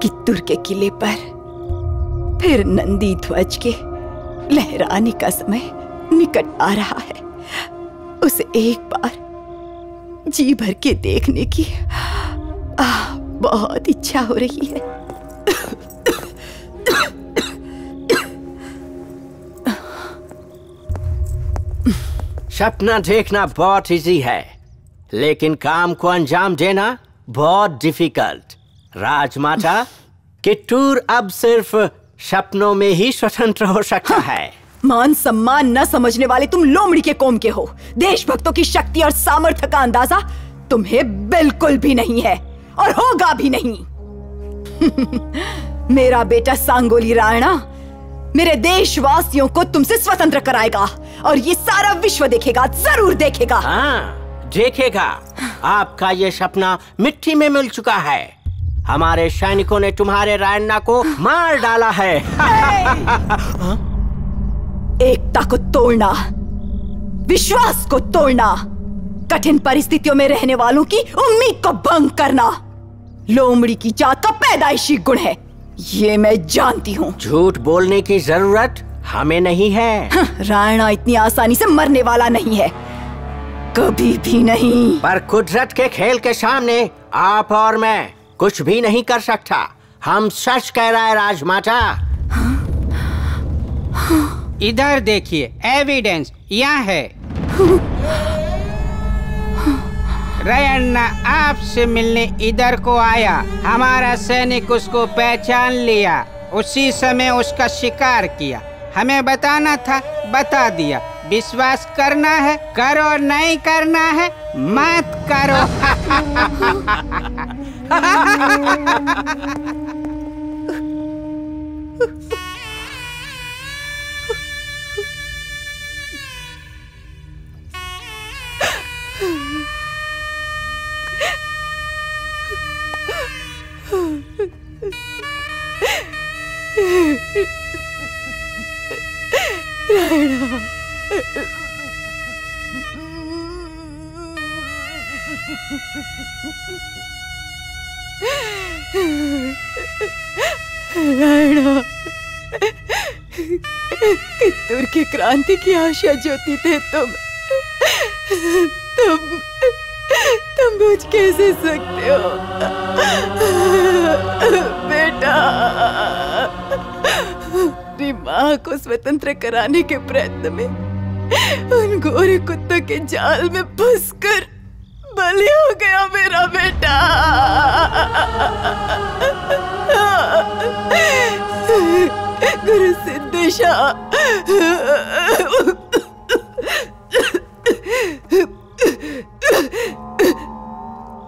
कित्तूर के किले पर फिर नंदी ध्वज के लहराने का समय निकट आ रहा है। उसे एक बार जी भर के देखने की बहुत इच्छा हो रही है। सपना देखना बहुत इजी है, लेकिन काम को अंजाम देना बहुत डिफिकल्ट। राजमाता, कित्तूर अब सिर्फ सपनों में ही स्वतंत्र हो सकता है। मान सम्मान न समझने वाले तुम लोमड़ी के कौम के हो। देशभक्तों की शक्ति और सामर्थ्य का अंदाजा तुम्हें बिल्कुल भी नहीं है और होगा भी नहीं। मेरा बेटा सांगोली राणा मेरे देशवासियों को तुमसे स्वतंत्र कराएगा और ये सारा विश्व देखेगा, जरूर देखेगा। हाँ, देखेगा। आपका ये सपना मिट्टी में मिल चुका है। हमारे सैनिकों ने तुम्हारे रायन्ना को मार डाला है। एकता को तोड़ना, विश्वास को तोड़ना, कठिन परिस्थितियों में रहने वालों की उम्मीद को भंग करना लोमड़ी की जात का पैदाइशी गुण है, ये मैं जानती हूँ। झूठ बोलने की जरूरत हमें नहीं है। राणा इतनी आसानी से मरने वाला नहीं है, कभी भी नहीं। पर कुदरत के खेल के सामने आप और मैं कुछ भी नहीं कर सकता। हम सच कह रहा है राजमाता। इधर देखिए, एविडेंस यहाँ है। रायन्ना आपसे मिलने इधर को आया, हमारा सैनिक उसको पहचान लिया, उसी समय उसका शिकार किया। हमें बताना था, बता दिया। विश्वास करना है करो, नहीं करना है मत करो। राणा, कित्तूर की क्रांति की आशा ज्योति थे तुम बुझ कैसे सकते हो बेटा? अपनी माँ को स्वतंत्र कराने के प्रयत्न में उन गोरे कुत्तों के जाल में फंसकर बलि हो गया मेरा बेटा। गुरु सिद्धेशा,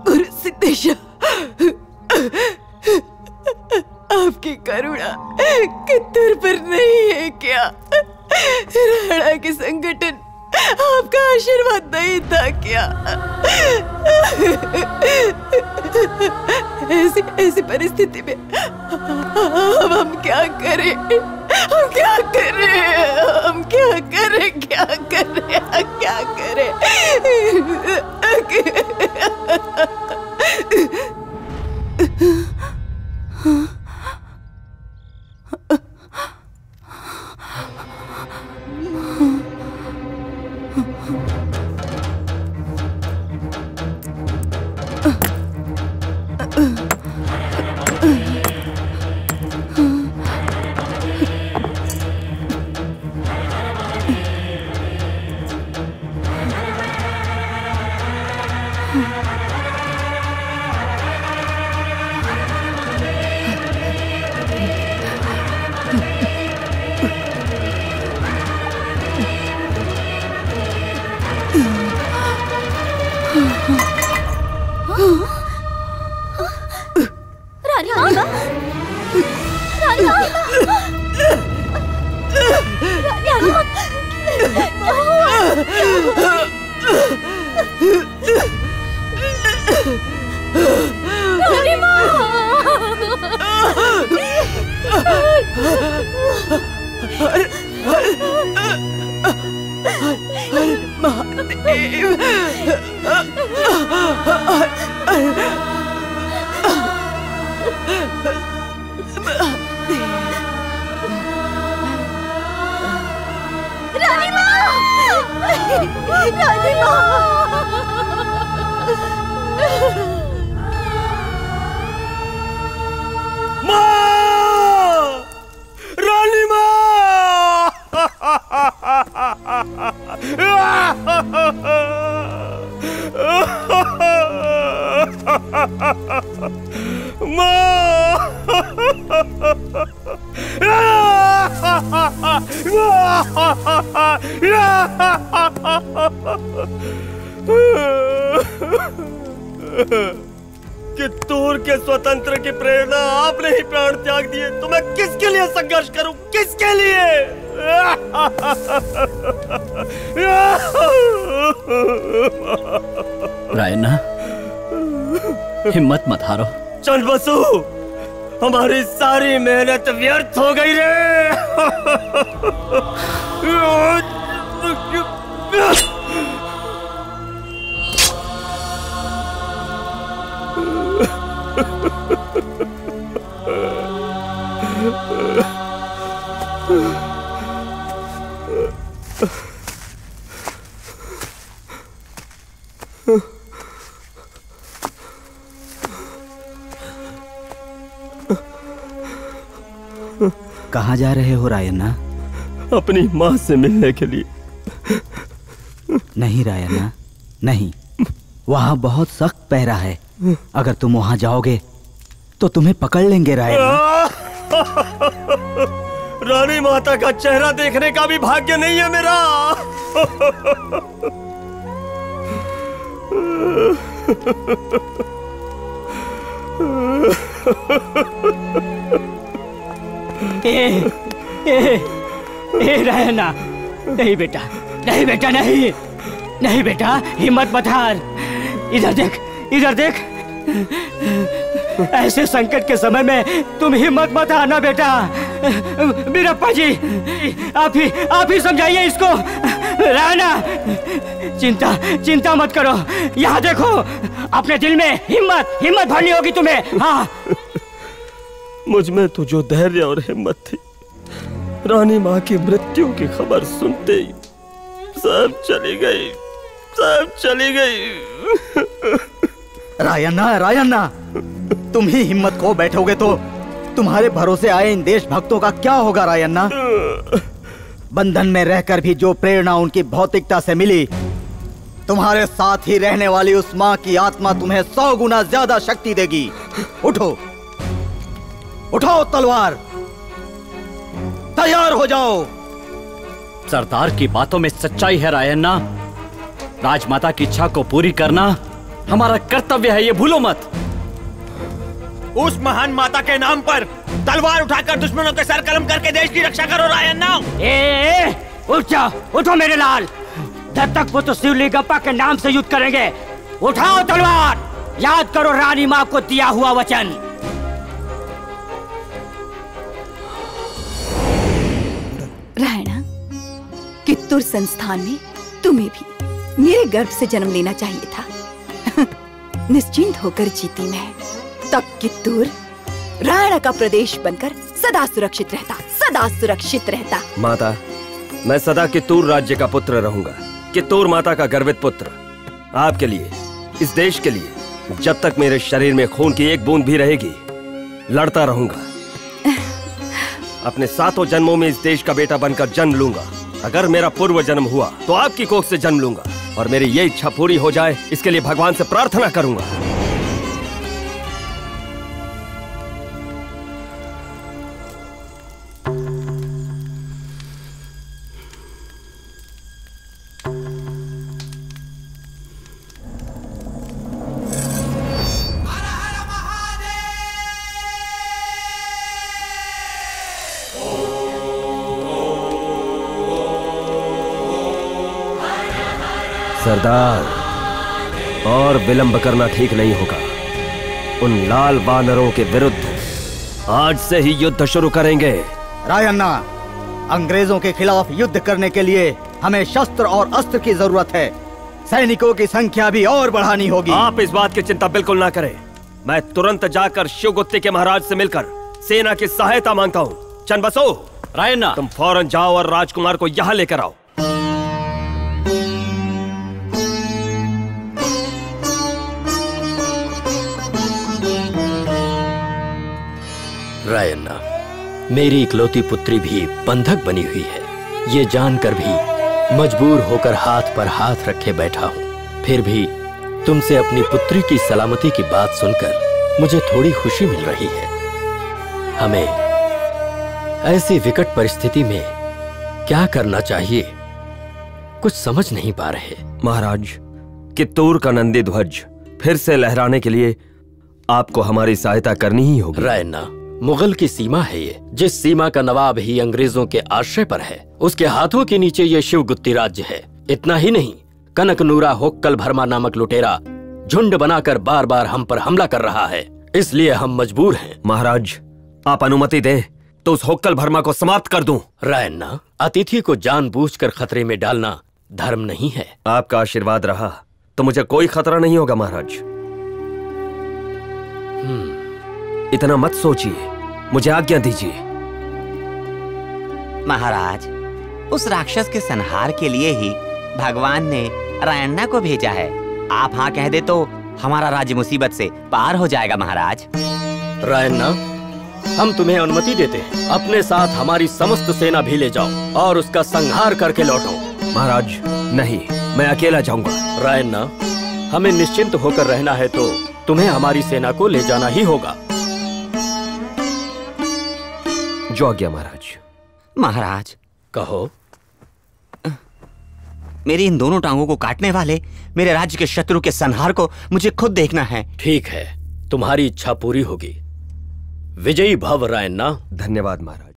गुरु सिद्धेशा, आपकी करुणा कित्तूर पर नहीं है क्या? राणा के संगठन आपका आशीर्वाद नहीं था क्या? ऐसी परिस्थिति में अब हम क्या करें? हम क्या करें? हम क्या करें? क्या करें? क्या करें? रानी माँ। माँ! रानी माँ! कित्तूर के स्वतंत्र की प्रेरणा आपने ही प्राण त्याग दिए, तो मैं किसके लिए संघर्ष करूं? किसके लिए? रायन्ना, हिम्मत मत हारो। चंद्रबसु, हमारी सारी मेहनत व्यर्थ हो गई रे। कहाँ जा रहे हो रायन्ना? अपनी माँ से मिलने के लिए। नहीं रायन्ना, नहीं, वहाँ बहुत सख्त पहरा है। अगर तुम वहाँ जाओगे तो तुम्हें पकड़ लेंगे रायन्ना। रानी माता का चेहरा देखने का भी भाग्य नहीं है मेरा। रायन्ना, नहीं बेटा, नहीं बेटा, नहीं, नहीं बेटा, हिम्मत मत हार। इधर देख, इधर देख। ऐसे संकट के समय में तुम हिम्मत मत हारना बेटा। बीरप्पा जी, आप ही समझाइए इसको। रायन्ना, चिंता मत करो। यहाँ देखो, अपने दिल में हिम्मत भरनी होगी तुम्हें। हाँ, मुझ में तो जो धैर्य और हिम्मत थी, रानी माँ की मृत्यु की खबर सुनते ही सब चली गई, सब चली गई। रायन्ना, तुम ही हिम्मत खो बैठोगे तो तुम्हारे भरोसे आए इन देशभक्तों का क्या होगा रायन्ना? बंधन में रहकर भी जो प्रेरणा उनकी भौतिकता से मिली, तुम्हारे साथ ही रहने वाली उस माँ की आत्मा तुम्हें 100 गुना ज्यादा शक्ति देगी। उठो, उठाओ तलवार, तैयार हो जाओ। सरदार की बातों में सच्चाई है रायन्ना। राजमाता की इच्छा को पूरी करना हमारा कर्तव्य है, ये भूलो मत। उस महान माता के नाम पर तलवार उठाकर दुश्मनों के सर कलम करके देश की रक्षा करो रायन्ना। उठ जाओ, उठो मेरे लाल। जब तक वो तो शिवलिंगप्पा के नाम से युद्ध करेंगे। उठाओ तलवार, याद करो रानी माँ को दिया हुआ वचन। रायना, कित्तूर संस्थान में तुम्हें भी मेरे गर्भ से जन्म लेना चाहिए था। निश्चिंत होकर जीती मैं, तब कित्तूर रायना का प्रदेश बनकर सदा सुरक्षित रहता, सदा सुरक्षित रहता। माता, मैं सदा कित्तूर राज्य का पुत्र रहूंगा, कित्तूर माता का गर्वित पुत्र। आपके लिए, इस देश के लिए, जब तक मेरे शरीर में खून की एक बूंद भी रहेगी, लड़ता रहूंगा। अपने 7 जन्मों में इस देश का बेटा बनकर जन्म लूंगा। अगर मेरा पूर्व जन्म हुआ तो आपकी कोख से जन्म लूंगा, और मेरी ये इच्छा पूरी हो जाए, इसके लिए भगवान से प्रार्थना करूंगा। सरदार, और विलंब करना ठीक नहीं होगा। उन लाल वानरों के विरुद्ध आज से ही युद्ध शुरू करेंगे। रायन्ना, अंग्रेजों के खिलाफ युद्ध करने के लिए हमें शस्त्र और अस्त्र की जरूरत है। सैनिकों की संख्या भी और बढ़ानी होगी। आप इस बात की चिंता बिल्कुल ना करें। मैं तुरंत जाकर शिवगुत्ती के महाराज से मिलकर सेना की सहायता मांगता हूँ। चंद्रबसु, रायन्ना, तुम फौरन जाओ और राजकुमार को यहाँ लेकर आओ। रायन्ना, मेरी इकलौती पुत्री भी बंधक बनी हुई है, ये जानकर भी मजबूर होकर हाथ पर हाथ रखे बैठा हूं। फिर भी तुमसे अपनी पुत्री की सलामती की बात सुनकर मुझे थोड़ी खुशी मिल रही है। हमें ऐसी विकट परिस्थिति में क्या करना चाहिए, कुछ समझ नहीं पा रहे। महाराज, कित्तूर का नंदी ध्वज फिर से लहराने के लिए आपको हमारी सहायता करनी ही होगी। रायन्ना, मुगल की सीमा है ये, जिस सीमा का नवाब ही अंग्रेजों के आश्रय पर है, उसके हाथों के नीचे ये शिवगुत्ती राज्य है। इतना ही नहीं, कनकनूरा होक्कल भरमा नामक लुटेरा झुंड बनाकर बार बार हम पर हमला कर रहा है, इसलिए हम मजबूर हैं। महाराज, आप अनुमति दें तो उस होक्कल भरमा को समाप्त कर दूं। रायन्ना, अतिथि को जानबूझकर खतरे में डालना धर्म नहीं है। आपका आशीर्वाद रहा तो मुझे कोई खतरा नहीं होगा महाराज। इतना मत सोचिए, मुझे आज्ञा दीजिए। महाराज, उस राक्षस के संहार के लिए ही भगवान ने रायन्ना को भेजा है। आप हाँ कह दे तो हमारा राज्य मुसीबत से पार हो जाएगा महाराज। रायन्ना, हम तुम्हें अनुमति देते हैं, अपने साथ हमारी समस्त सेना भी ले जाओ और उसका संहार करके लौटो। महाराज नहीं, मैं अकेला जाऊंगा। रायन्ना, हमें निश्चिंत होकर रहना है तो तुम्हें हमारी सेना को ले जाना ही होगा। जो आज्ञा महाराज। महाराज, कहो। मेरी इन दोनों टांगों को काटने वाले मेरे राज्य के शत्रु के संहार को मुझे खुद देखना है। ठीक है, तुम्हारी इच्छा पूरी होगी। विजयी भव रायन्ना। धन्यवाद महाराज।